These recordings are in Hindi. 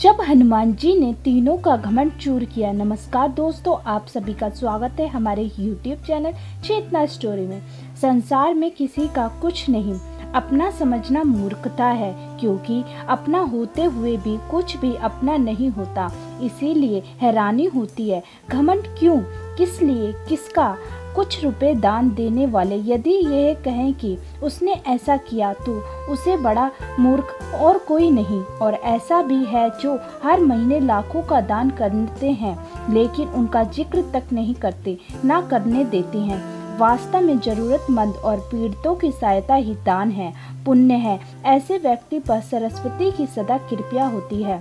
जब हनुमान जी ने तीनों का घमंड चूर किया। नमस्कार दोस्तों, आप सभी का स्वागत है हमारे YouTube चैनल चेतना स्टोरी में। संसार में किसी का कुछ नहीं, अपना समझना मूर्खता है, क्योंकि अपना होते हुए भी कुछ भी अपना नहीं होता। इसीलिए हैरानी होती है, घमंड क्यों, किस लिए, किसका। कुछ रुपए दान देने वाले यदि यह कहें कि उसने ऐसा किया तो उसे बड़ा मूर्ख और कोई नहीं। और ऐसा भी है जो हर महीने लाखों का दान करते हैं, लेकिन उनका जिक्र तक नहीं करते, ना करने देते हैं। वास्तव में जरूरतमंद और पीड़ितों की सहायता ही दान है, पुण्य है। ऐसे व्यक्ति पर सरस्वती की सदा कृपा होती है।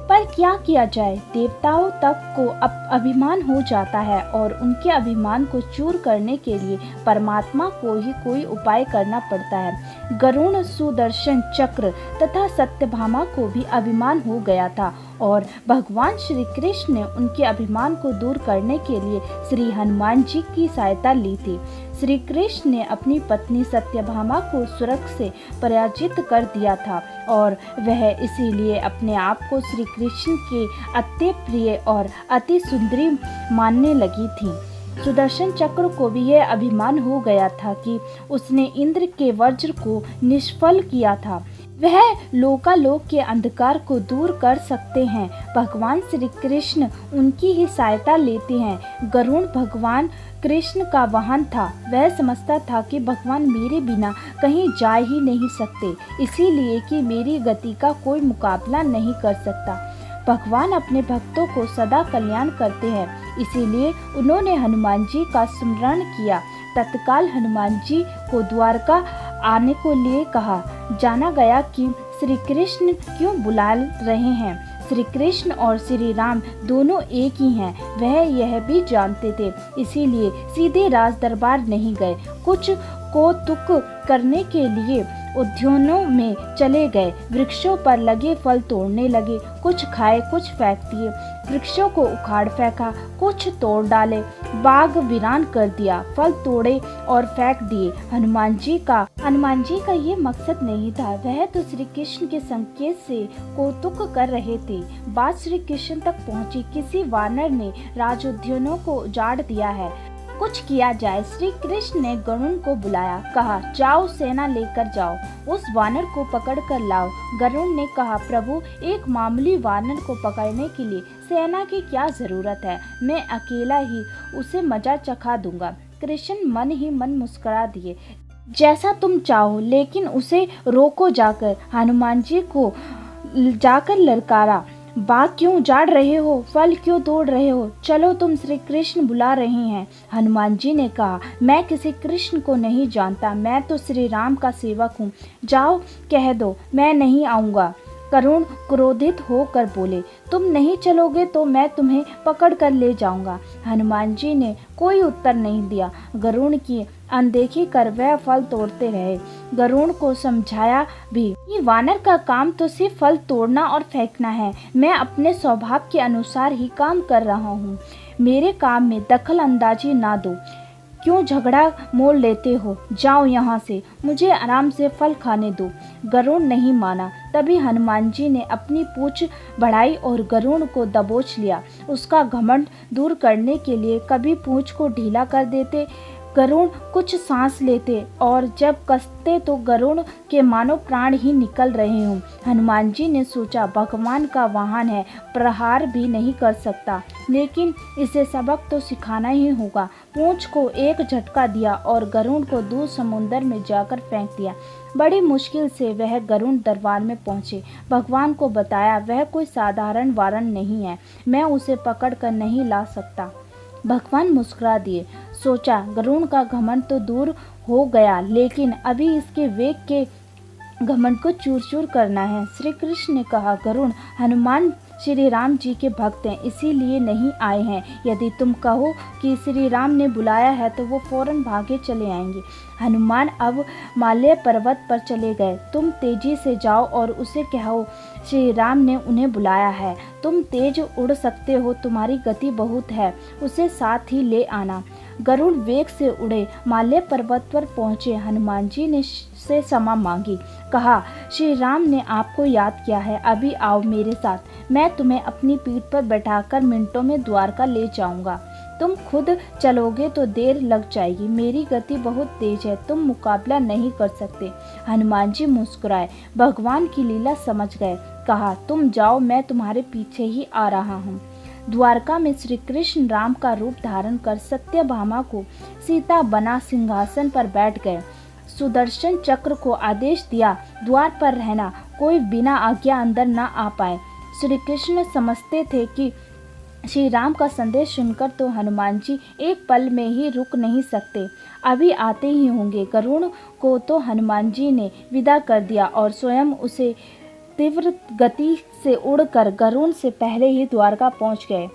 पर क्या किया जाए, देवताओं तक को अभिमान हो जाता है और उनके अभिमान को चूर करने के लिए परमात्मा को ही कोई उपाय करना पड़ता है। गरुण, सुदर्शन चक्र तथा सत्यभामा को भी अभिमान हो गया था और भगवान श्री कृष्ण ने उनके अभिमान को दूर करने के लिए श्री हनुमान जी की सहायता ली थी। श्री कृष्ण ने अपनी पत्नी सत्यभामा को स्वर्ग से पराजित कर दिया था और वह इसीलिए अपने आप को श्री कृष्ण के अति प्रिय और अति सुंदरी मानने लगी थी। सुदर्शन चक्र को भी यह अभिमान हो गया था कि उसने इंद्र के वज्र को निष्फल किया था। वह लोकालोक के अंधकार को दूर कर सकते हैं। भगवान श्री कृष्ण उनकी ही सहायता लेते हैं। गरुड़ भगवान कृष्ण का वाहन था। वह समझता था कि भगवान मेरे बिना कहीं जा ही नहीं सकते, इसीलिए कि मेरी गति का कोई मुकाबला नहीं कर सकता। भगवान अपने भक्तों को सदा कल्याण करते हैं, इसीलिए उन्होंने हनुमान जी का स्मरण किया। तत्काल हनुमान जी को द्वारका आने को लिए कहा। जाना गया कि श्री कृष्ण क्यों बुला रहे हैं। श्री कृष्ण और श्री राम दोनों एक ही हैं, वह यह भी जानते थे, इसीलिए सीधे राज दरबार नहीं गए। कुछ को तुक करने के लिए उद्यानों में चले गए। वृक्षों पर लगे फल तोड़ने लगे, कुछ खाए कुछ फेंक दिए। वृक्षों को उखाड़ फेंका, कुछ तोड़ डाले, बाग वीरान कर दिया, फल तोड़े और फेंक दिए। हनुमान जी का ये मकसद नहीं था। वह तो श्री कृष्ण के संकेत से कौतुक कर रहे थे। बात श्री कृष्ण तक पहुंची। किसी वानर ने राजोद्यानों को उजाड़ दिया है, कुछ किया जाए। श्री कृष्ण ने गरुड़ को बुलाया, कहा जाओ सेना लेकर जाओ, उस वानर को पकड़ कर लाओ। गरुड़ ने कहा प्रभु, एक मामूली वानर को पकड़ने के लिए सेना की क्या जरूरत है, मैं अकेला ही उसे मजा चखा दूंगा। कृष्ण मन ही मन मुस्कुरा दिए, जैसा तुम चाहो, लेकिन उसे रोको जाकर। हनुमान जी को जाकर ललकारा, बाग क्यों उजाड़ रहे हो, फल क्यों तोड़ रहे हो, चलो तुम श्री कृष्ण बुला रहे हैं। हनुमान जी ने कहा मैं किसी कृष्ण को नहीं जानता, मैं तो श्री राम का सेवक हूँ। जाओ कह दो मैं नहीं आऊँगा। करुण क्रोधित होकर बोले, तुम नहीं चलोगे तो मैं तुम्हें पकड़ कर ले जाऊंगा। हनुमान जी ने कोई उत्तर नहीं दिया। गरुड़ की अनदेखी कर वह फल तोड़ते रहे। गरुड़ को समझाया भी, ये वानर का काम तो सिर्फ फल तोड़ना और फेंकना है। मैं अपने स्वभाव के अनुसार ही काम कर रहा हूँ, मेरे काम में दखल अंदाजी ना दो। क्यों झगड़ा मोल लेते हो, जाओ यहाँ से, मुझे आराम से फल खाने दो। गरुड़ नहीं माना। तभी हनुमान जी ने अपनी पूंछ बढ़ाई और गरुड़ को दबोच लिया। उसका घमंड दूर करने के लिए कभी पूंछ को ढीला कर देते, गरुड़ कुछ सांस लेते और जब कसते तो गरुड़ के मानो प्राण ही निकल रहे हों। हनुमान जी ने सोचा भगवान का वाहन है, प्रहार भी नहीं कर सकता, लेकिन इसे सबक तो सिखाना ही होगा। पूंछ को एक झटका दिया और गरुड़ को दूर समुद्र में जाकर फेंक दिया। बड़ी मुश्किल से वह गरुड़ दरबार में पहुँचे। भगवान को बताया वह कोई साधारण वानर नहीं है, मैं उसे पकड़ कर नहीं ला सकता। भगवान मुस्कुरा दिए। सोचा गरुड़ का घमंड तो दूर हो गया, लेकिन अभी इसके वेग के घमंड को चूर चूर करना है। श्री कृष्ण ने कहा गरुड़, हनुमान श्री राम जी के भक्त हैं, इसीलिए नहीं आए हैं। यदि तुम कहो कि श्री राम ने बुलाया है तो वो फौरन भागे चले आएंगे। हनुमान अब माल्य पर्वत पर चले गए। तुम तेजी से जाओ और उसे कहो श्री राम ने उन्हें बुलाया है। तुम तेज उड़ सकते हो, तुम्हारी गति बहुत है, उसे साथ ही ले आना। गरुड़ वेग से उड़े माल्य पर्वत पर पहुँचे। हनुमान जी ने से क्षमा मांगी। कहा, श्री राम ने आपको याद किया है, अभी आओ मेरे साथ, मैं तुम्हें अपनी पीठ पर बैठाकर मिनटों में द्वारका ले जाऊंगा। तुम खुद चलोगे तो देर लग जाएगी, मेरी गति बहुत तेज है, तुम मुकाबला नहीं कर सकते। हनुमान जी मुस्कुराए, भगवान की लीला समझ गए। कहा, तुम जाओ, मैं तुम्हारे पीछे ही आ रहा हूँ। द्वारका में श्री कृष्ण राम का रूप धारण कर सत्यभामा को सीता बना सिंहासन पर बैठ गए। सुदर्शन चक्र को आदेश दिया, द्वार पर रहना, कोई बिना आज्ञा अंदर न आ पाए। श्री कृष्ण समझते थे कि श्री राम का संदेश सुनकर तो हनुमान जी एक पल में ही रुक नहीं सकते, अभी आते ही होंगे। गरुड़ को तो हनुमान जी ने विदा कर दिया और स्वयं उसे तीव्र गति से उड़कर गरुड़ से पहले ही द्वारका पहुंच गए।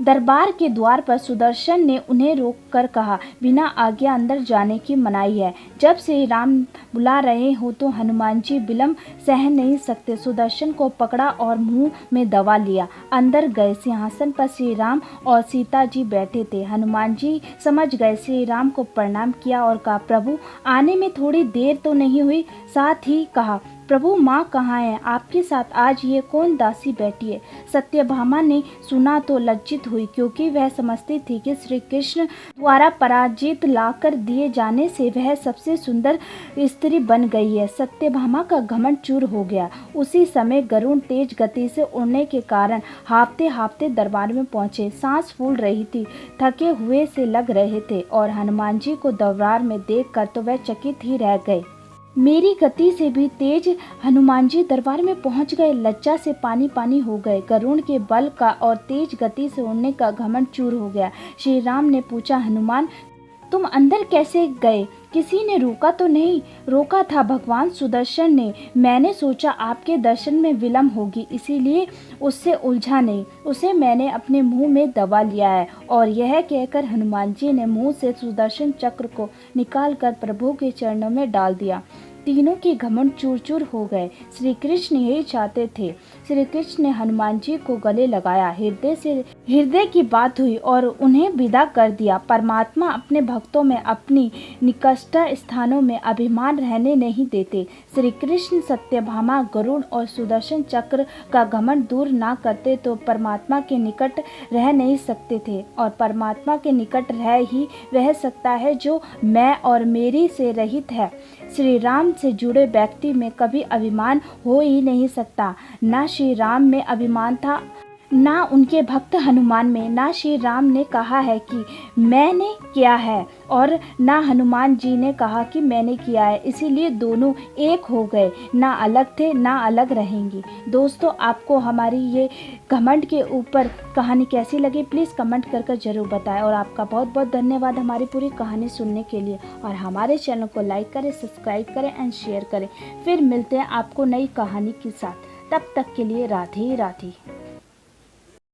दरबार के द्वार पर सुदर्शन ने उन्हें रोककर कहा, बिना आज्ञा अंदर जाने की मनाही है। जब श्री राम बुला रहे हो तो हनुमान जी विलंब सह नहीं सकते। सुदर्शन को पकड़ा और मुंह में दबा लिया। अंदर गए। सिंहासन पर श्री राम और सीता जी बैठे थे। हनुमान जी समझ गए। श्री राम को प्रणाम किया और कहा, प्रभु आने में थोड़ी देर तो नहीं हुई। साथ ही कहा, प्रभु माँ कहाँ है? आपके साथ आज ये कौन दासी बैठी है? सत्यभामा ने सुना तो लज्जित हुई, क्योंकि वह समझती थी कि श्री कृष्ण द्वारा पराजित लाकर दिए जाने से वह सबसे सुंदर स्त्री बन गई है। सत्यभामा का घमंड चूर हो गया। उसी समय गरुड़ तेज गति से उड़ने के कारण हांफते हांफते दरबार में पहुंचे। सांस फूल रही थी, थके हुए से लग रहे थे और हनुमान जी को दरबार में देखकर तो वह चकित ही रह गए। मेरी गति से भी तेज हनुमान जी दरबार में पहुंच गए। लज्जा से पानी पानी हो गए। गरुड़ के बल का और तेज गति से उड़ने का घमंड चूर हो गया। श्री राम ने पूछा, हनुमान तुम अंदर कैसे गए? किसी ने रोका तो नहीं? रोका था भगवान सुदर्शन ने। मैंने सोचा आपके दर्शन में विलंब होगी, इसीलिए उससे उलझा नहीं। उसे मैंने अपने मुंह में दबा लिया है। और यह कहकर हनुमान जी ने मुंह से सुदर्शन चक्र को निकालकर प्रभु के चरणों में डाल दिया। तीनों के घमंड चूर चूर हो गए। श्री कृष्ण यही चाहते थे। श्री कृष्ण ने हनुमान जी को गले लगाया। हृदय की बात हुई और उन्हें विदा कर दिया। परमात्मा अपने भक्तों में अपनी निकष्ट स्थानों में अभिमान रहने नहीं देते। श्री कृष्ण सत्यभामा, गरुड़ और सुदर्शन चक्र का घमंड दूर ना करते तो परमात्मा के निकट रह नहीं सकते थे। और परमात्मा के निकट रह ही रह सकता है जो मैं और मेरी से रहित है। श्री राम से जुड़े व्यक्ति में कभी अभिमान हो ही नहीं सकता। ना श्री राम में अभिमान था, ना उनके भक्त हनुमान में। ना श्री राम ने कहा है कि मैंने किया है और ना हनुमान जी ने कहा कि मैंने किया है, इसीलिए दोनों एक हो गए। ना अलग थे, ना अलग रहेंगे। दोस्तों, आपको हमारी ये घमंड के ऊपर कहानी कैसी लगी प्लीज़ कमेंट कर जरूर बताएं। और आपका बहुत बहुत धन्यवाद हमारी पूरी कहानी सुनने के लिए। और हमारे चैनल को लाइक करें, सब्सक्राइब करें एंड शेयर करें। फिर मिलते हैं आपको नई कहानी के साथ। तब तक के लिए राधे राधे।